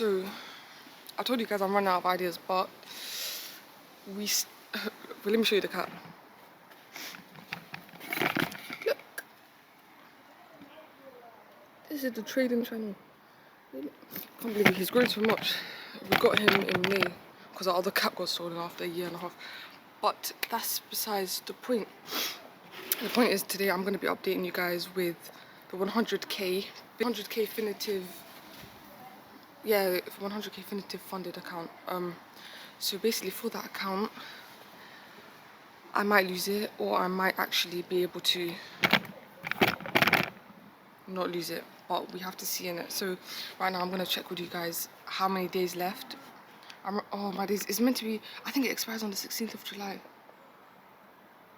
So I told you guys I'm running out of ideas, but well, let me show you the cat. Look, this is the trading channel. I can't believe he's grown so much. We got him in May because our other cat got stolen after a year and a half. But that's besides the point. The point is today I'm going to be updating you guys with the 100k Finotive, 100k Finotive funded account. So basically for that account, I might lose it, or I might actually be able to not lose it, but we have to see in it. So right now I'm going to check with you guys how many days left. Oh my days, it's meant to be, I think it expires on the 16th of July.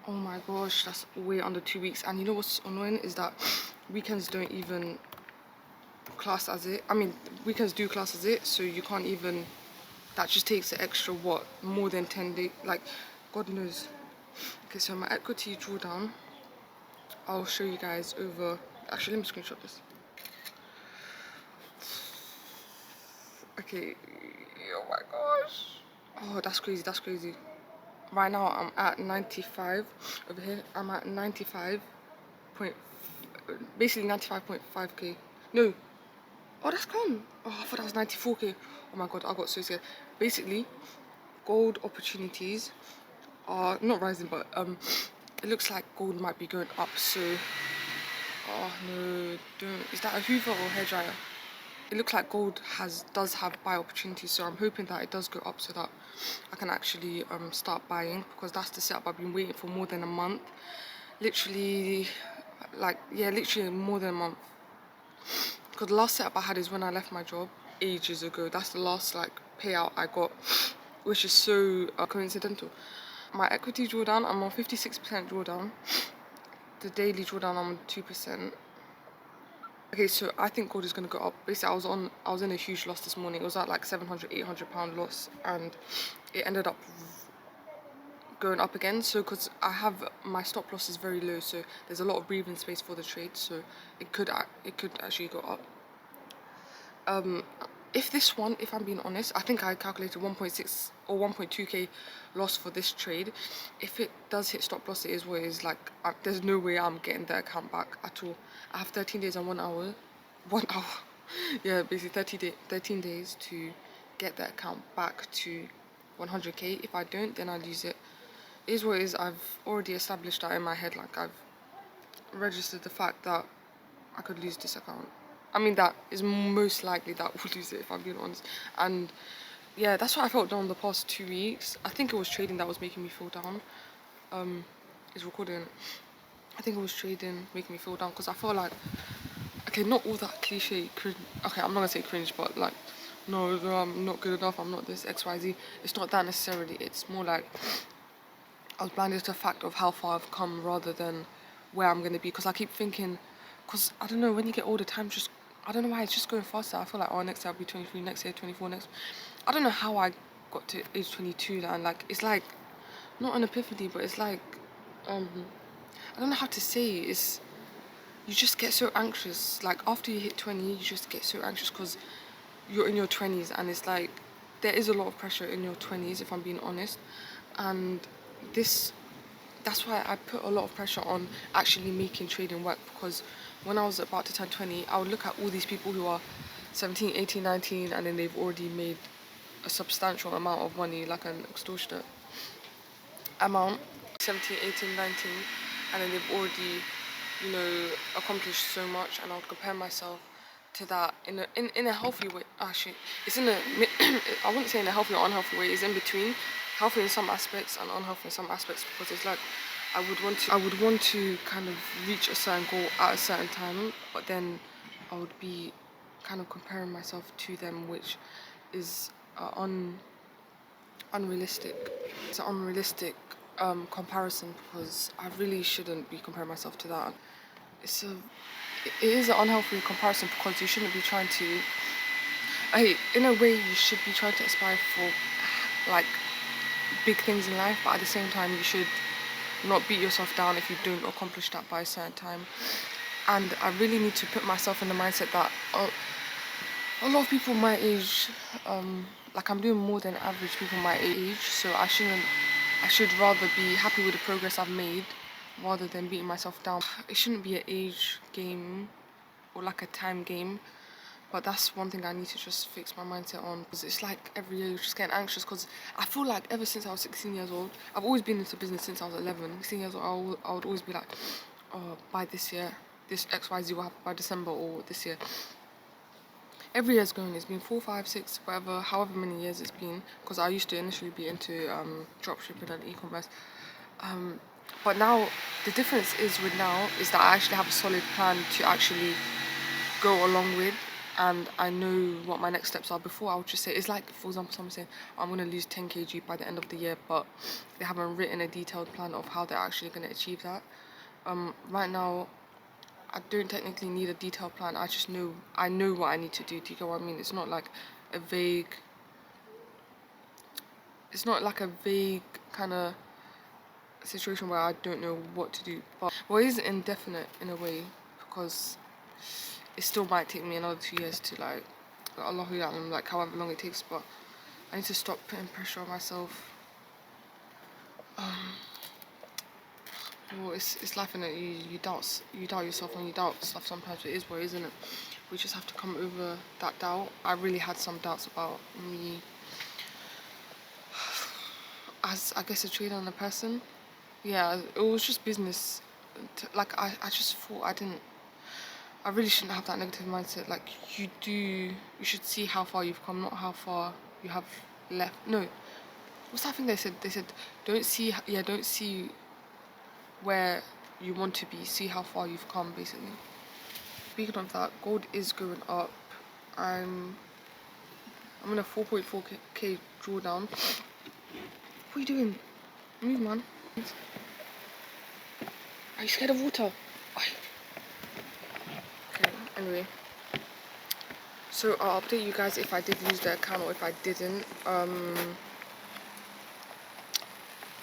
Oh my gosh, that's way under 2 weeks. And you know what's annoying is that weekends don't even class as it. I mean, weekends do class as it, so you can't even, that just takes an extra, what, more than 10 days, like, God knows. Okay, so my equity drawdown, I'll show you guys over, actually let me screenshot this. Okay, oh my gosh. Oh, that's crazy, that's crazy. Right now I'm at 95 over here. I'm at 95 point, basically 95.5k. No, oh that's gone. Oh, I thought that was 94k. Oh my god, I got so scared. Basically, gold opportunities are not rising, but it looks like gold might be going up. So, oh no, don't. Is that a Hoover or hairdryer? It looks like gold does have buy opportunities, so I'm hoping that it does go up so that I can actually start buying, because that's the setup I've been waiting for more than a month. Literally, literally more than a month. Because the last setup I had is when I left my job ages ago. That's the last payout I got, which is so coincidental. My equity drawdown, I'm on 56% drawdown. The daily drawdown, I'm on 2%. Okay, so I think gold is going to go up. Basically, I was in a huge loss this morning. It was at like 700-800 pound loss, and it ended up going up again. So because I have my stop loss is very low, so there's a lot of breathing space for the trade, so it could actually go up. If I'm being honest, I think I calculated 1.6 or 1.2k loss for this trade. If it does hit stop loss, it is what it is. Like, there's no way I'm getting the account back at all. I have 13 days and 1 hour. 1 hour. Yeah, basically 13 days to get the account back to 100k. If I don't, then I lose it. It is what it is. I've already established that in my head. Like, I've registered the fact that I could lose this account. I mean, that is most likely that we'll lose it, if I'm being honest. And yeah, that's what I felt down the past 2 weeks. I think it was trading that was making me feel down. It's recording. I think it was trading making me feel down, because I felt like, okay, not all that cliche cringe. Okay, I'm not gonna say cringe, but like, no, I'm not good enough, I'm not this, XYZ. It's not that necessarily. It's more like I was blinded to the fact of how far I've come rather than where I'm gonna be. Because I keep thinking, because I don't know, when you get older, time just, I don't know why, it's just going faster. I feel like, oh, next year I'll be 23, next year 24, next. I don't know how I got to age 22 and like, it's like, not an epiphany, but it's like, I don't know how to say it. It's, you just get so anxious. Like, after you hit 20, you just get so anxious because you're in your 20s, and it's like, there is a lot of pressure in your 20s, if I'm being honest. And that's why I put a lot of pressure on actually making trading work, because when I was about to turn 20, I would look at all these people who are 17, 18, 19, and then they've already made a substantial amount of money, like an extortionate amount, 17, 18, 19, and then they've already, accomplished so much, and I would compare myself to that in a healthy way. Actually, it's in a, I wouldn't say in a healthy or unhealthy way, it's in between. Healthy in some aspects and unhealthy in some aspects, because it's like I would want to kind of reach a certain goal at a certain time, but then I would be kind of comparing myself to them, which is unrealistic. It's an unrealistic comparison, because I really shouldn't be comparing myself to that. It is an unhealthy comparison, because you shouldn't be trying to, in a way you should be trying to aspire for like big things in life, but at the same time you should not beat yourself down if you don't accomplish that by a certain time. And I really need to put myself in the mindset that a lot of people my age, like I'm doing more than average people my age, so I should rather be happy with the progress I've made rather than beating myself down. It shouldn't be an age game or like a time game, but that's one thing I need to just fix my mindset on, because it's like every year you're just getting anxious, because I feel like ever since I was 16 years old, I've always been into business since I was 11. 16 years old, I would always be like, oh, by this year, this XYZ will happen by December or this year. Every year's going, it's been 4, 5, 6, whatever, however many years it's been, because I used to initially be into dropshipping and e-commerce. But now, the difference is with now is that I actually have a solid plan to actually go along with, and I know what my next steps are. Before, I would just say, it's like, for example, someone saying, I'm going to lose 10 kg by the end of the year, but they haven't written a detailed plan of how they're actually going to achieve that. Right now, I don't technically need a detailed plan. I know what I need to do. Do you get what I mean? It's not like a vague kind of situation where I don't know what to do. But it is indefinite in a way, because it still might take me another 2 years to like Allahu Ya'lam, like however long it takes. But I need to stop putting pressure on myself. Well, it's life, innit? You doubt yourself and you doubt stuff sometimes. It is what it is, isn't it? We just have to come over that doubt. I really had some doubts about me as, I guess, a trader and a person. Yeah, it was just business. Like, I just thought I really shouldn't have that negative mindset. Like, you should see how far you've come, not how far you have left. No, what's that thing they said? They said, don't see where you want to be, see how far you've come, basically. Speaking of that, gold is going up. I'm in a 4.4k drawdown. What are you doing? Move, man. Are you scared of water? Okay, anyway. So I'll update you guys if I did lose the account or if I didn't.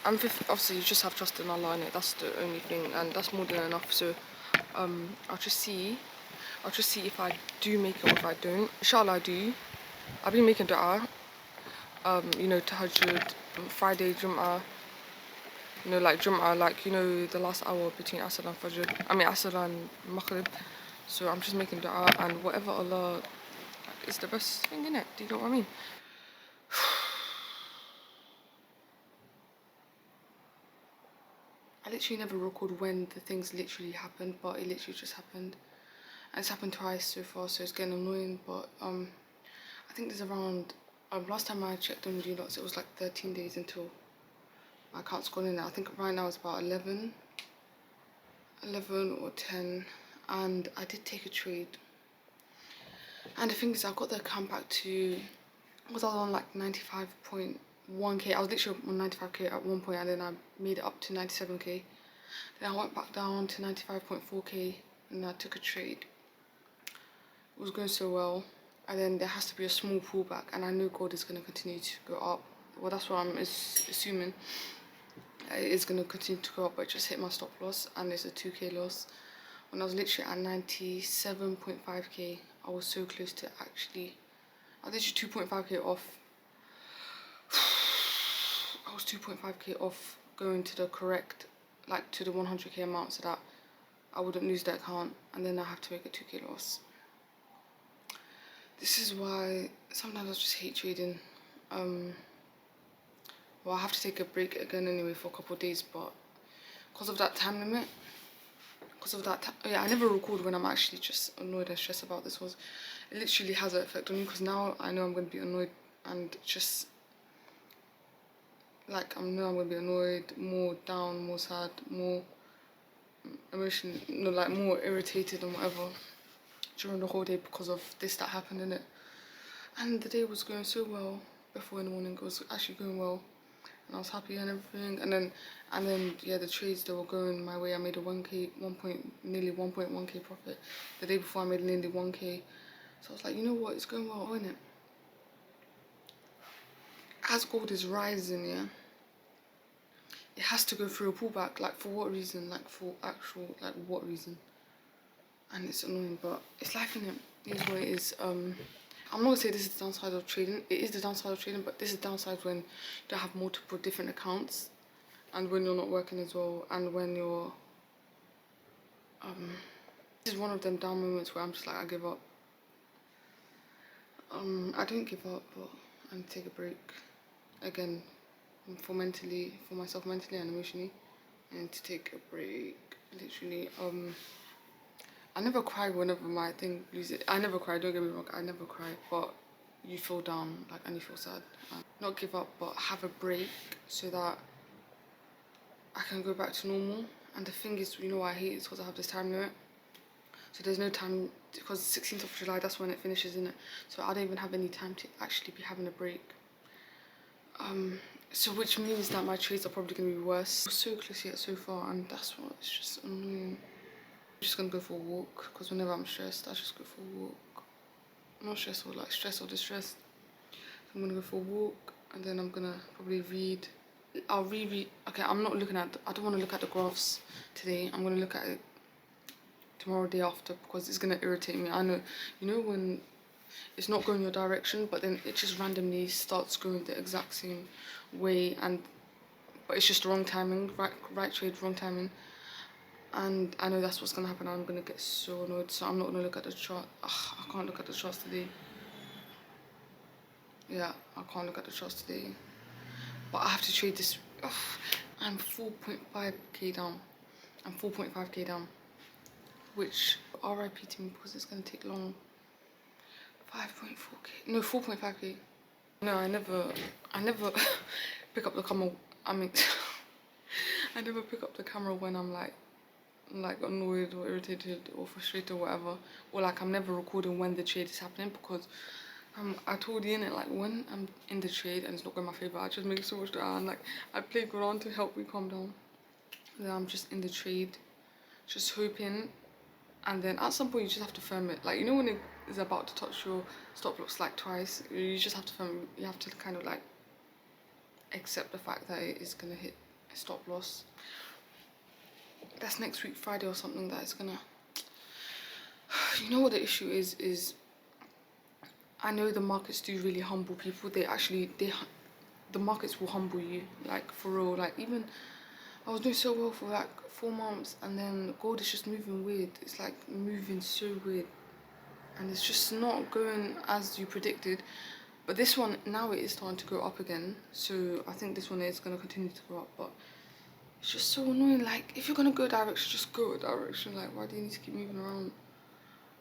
Obviously you just have trust in Allah in it. That's the only thing, and that's more than enough. So I'll just see if I do make it or if I don't. Inshallah I do. I've been making dua. Tahajjud, Friday, Jum'ah. Like Jum'ah, like, the last hour between Asr and Fajr. Asr and Maghrib. So I'm just making dua, and whatever Allah is the best thing, innit? Do you know what I mean? I literally never record when the things literally happened, but it literally just happened. And it's happened twice so far, so it's getting annoying. But I think there's around, last time I checked on you lots, it was like 13 days until my account's gone in there. I think right now it's about 11 or 10, and I did take a trade. And the thing is, I got the account back to, I was on like 95.1k. I was literally on 95k at one point, and then I made it up to 97k. Then I went back down to 95.4k, and I took a trade. It was going so well, and then there has to be a small pullback, and I know gold is going to continue to go up. Well, that's what I'm assuming. It is going to continue to go up, but I just hit my stop loss, and it's a 2k loss. When I was literally at 97.5k, I was so close to actually, I was literally 2.5k off. I was 2.5k off going to the correct, like to the 100k amount, so that I wouldn't lose that account, and then I have to make a 2k loss. This is why sometimes I just hate trading. Well, I have to take a break again anyway for a couple of days, but because of that time limit, I never record when I'm actually just annoyed and stressed about this. It literally has an effect on me, because now I know I'm going to be annoyed, and just like I know I'm going to be annoyed, more down, more sad, more emotion, like more irritated and whatever during the whole day because of this that happened, innit? And the day was going so well before in the morning. It was actually going well, and I was happy and everything. And then yeah, the trades, they were going my way. I made a nearly 1.1k profit. The day before I made nearly 1k. So I was like, you know what, it's going well, isn't it? As gold is rising, yeah, it has to go through a pullback. Like, for what reason? Like, for actual, like, what reason? And it's annoying, but it's life, innit? It is what it is. I'm not gonna say this is the downside of trading. It is the downside of trading, but this is the downside when you don't have multiple different accounts, and when you're not working as well, and when you're this is one of them down moments where I'm just like, I give up. I don't give up, but I need to take a break. Again, for myself mentally and emotionally, I need to take a break. Literally, I never cry whenever my thing loses. I never cry, don't get me wrong, I never cry, but you feel down, like, and you feel sad. Not give up, but have a break so that I can go back to normal. And the thing is, you know what I hate is because I have this time limit. So there's no time, because 16th of July, that's when it finishes, isn't it? So I don't even have any time to actually be having a break. So which means that my trades are probably going to be worse. We're so close yet so far, and that's what, it's just annoying. I'm just going to go for a walk, because whenever I'm stressed, I just go for a walk. Not stressed or like stress or distressed. So I'm going to go for a walk, and then I'm going to probably read. I'll reread. Okay, I'm not looking at, I don't want to look at the graphs today. I'm going to look at it tomorrow, day after, because it's going to irritate me. I know, you know when it's not going your direction, but then it just randomly starts going the exact same way, but it's just the wrong timing, right trade, wrong timing. And I know that's what's going to happen. I'm going to get so annoyed, so I'm not going to look at the chart. Ugh, I can't look at the charts today. Yeah, I can't look at the charts today. But I have to trade this. Ugh, I'm 4.5k down. I'm 4.5k down. Which, RIP to me, because it's going to take long. 5.4k. No, 4.5k. No, I never pick up the camera. I mean, I never pick up the camera when I'm like annoyed or irritated or frustrated or whatever, or like I'm never recording when the trade is happening, because I told you in it, like when I'm in the trade and it's not going my favor, I just make so much and like I play around to help me calm down. And then I'm just in the trade, just hoping, and then at some point you just have to firm it. Like, you know when it is about to touch your stop loss like twice, you just have to firm it. You have to kind of like accept the fact that it is gonna hit a stop loss. That's next week Friday or something that it's gonna. You know what the issue is I know the markets do really humble people. The markets will humble you, like for real. Like, even I was doing so well for like 4 months, and then gold is just moving weird. It's like moving so weird, and it's just not going as you predicted. But this one, now it is starting to go up again, so I think this one is going to continue to go up. But it's just so annoying. Like, if you're going to go a direction, just go a direction. Like, why do you need to keep moving around?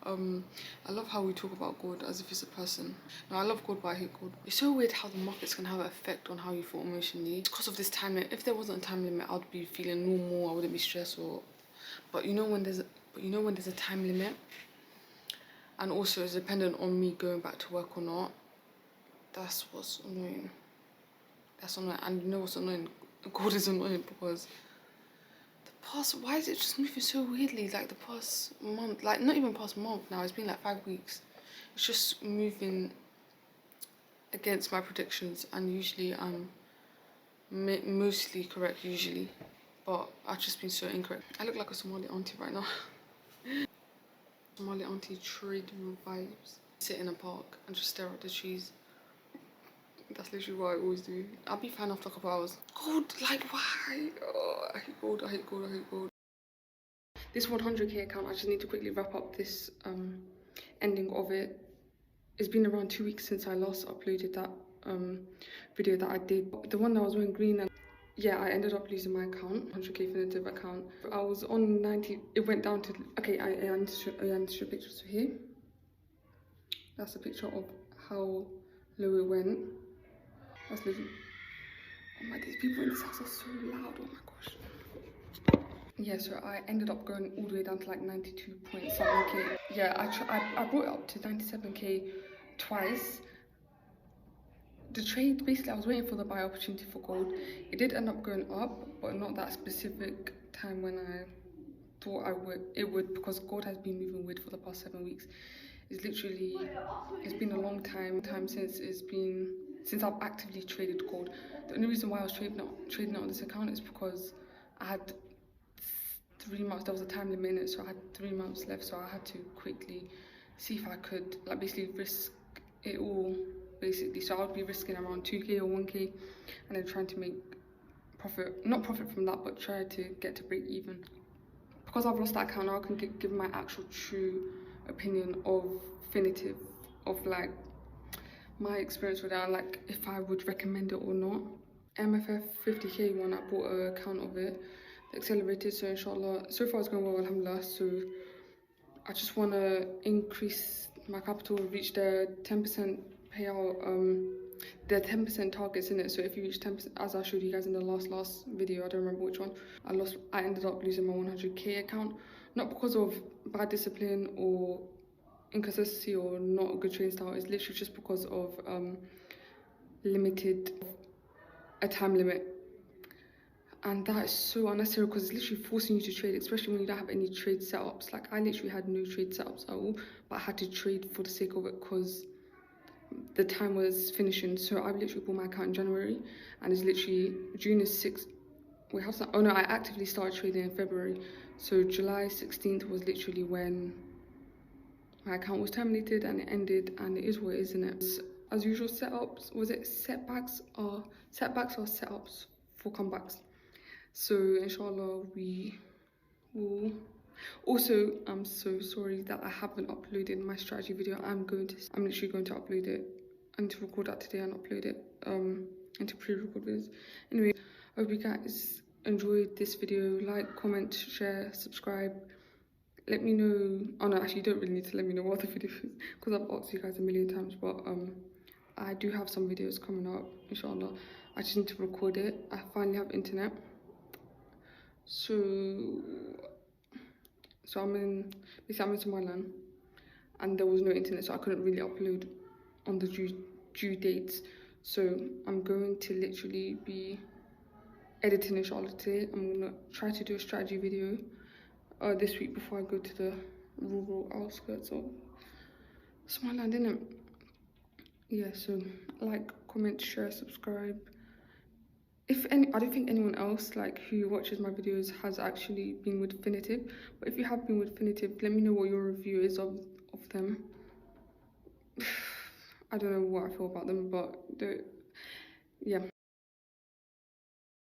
I love how we talk about gold as if it's a person. No, I love gold, but I hate gold. It's so weird how the markets can have an effect on how you feel emotionally. It's because of this time limit. If there wasn't a time limit, I'd be feeling normal. I wouldn't be stressed or. But you know when there's a time limit, and also it's dependent on me going back to work or not. That's what's annoying. That's annoying. And you know what's annoying? Gold is annoying because why is it just moving so weirdly? Like the past month, like not even past month now, it's been like 5 weeks. It's just moving against my predictions, and usually I'm mostly correct usually, but I've just been so incorrect. I look like a Somali auntie right now. Somali auntie trade vibes. Sit in a park and just stare at the trees. That's literally what I always do. I'll be fine after a couple hours. Gold, like why? Oh, I hate gold, I hate gold, I hate gold. This 100k account, I just need to quickly wrap up this ending of it. It's been around 2 weeks since I last uploaded that video that I did. The one that was wearing green, and yeah, I ended up losing my account, 100k Finotive account. I was on 90, it went down to, okay, I need to show pictures here. That's a picture of how low it went. That's literally, oh my, these people in this house are so loud, oh my gosh. Yeah, so I ended up going all the way down to like 92.7k. Yeah, I brought it up to 97k twice. The trade, basically I was waiting for the buy opportunity for gold. It did end up going up, but not that specific time when I thought it would, because gold has been moving weird for the past 7 weeks. It's been a long time since I've actively traded gold. The only reason why I was trading it on this account is because I had 3 months, there was a time limit in it, so I had 3 months left, so I had to quickly see if I could, like, basically risk it all basically. So I would be risking around 2k or 1k and then trying to make profit, not profit from that, but try to get to break even. Because I've lost that account now, I can give my actual true opinion of Finotive, of like my experience with that, like if I would recommend it or not. MFF 50k one, I bought an account of it, accelerated, so inshallah, so far it's going well, alhamdulillah. So I just want to increase my capital, reach the 10% payout, the 10% targets in it. So if you reach 10%, as I showed you guys in the last video, I don't remember which one, I ended up losing my 100k account, not because of bad discipline or inconsistency or not a good trading style. It's literally just because of a time limit, and that is so unnecessary because it's literally forcing you to trade, especially when you don't have any trade setups. Like I literally had no trade setups at all, but I had to trade for the sake of it because the time was finishing. So I literally bought my account in January, and it's literally June is 6th. We have some, oh no, I actively started trading in February. So July 16th was literally when my account was terminated and it ended, and it is what it is, isn't it? As usual, setups, was it setbacks or setups for comebacks? So inshallah we will. Also, I'm so sorry that I haven't uploaded my strategy video. I'm literally going to upload it. I need to record that today and upload it into pre-record videos. Anyway, I hope you guys enjoyed this video. Like, comment, share, subscribe. Let me know. Oh no, actually you don't really need to let me know what the video is because I've asked you guys a million times, but I do have some videos coming up, inshallah. I just need to record it. I finally have internet. So I'm in Somaliland and there was no internet, so I couldn't really upload on the due dates. So I'm going to literally be editing inshallah today. I'm gonna try to do a strategy video this week before I go to the rural outskirts of Somaliland, innit? Yeah, so like, comment, share, subscribe. I don't think anyone else like who watches my videos has actually been with Finotive, but if you have been with Finotive, let me know what your review is of them. I don't know what I feel about them, but yeah.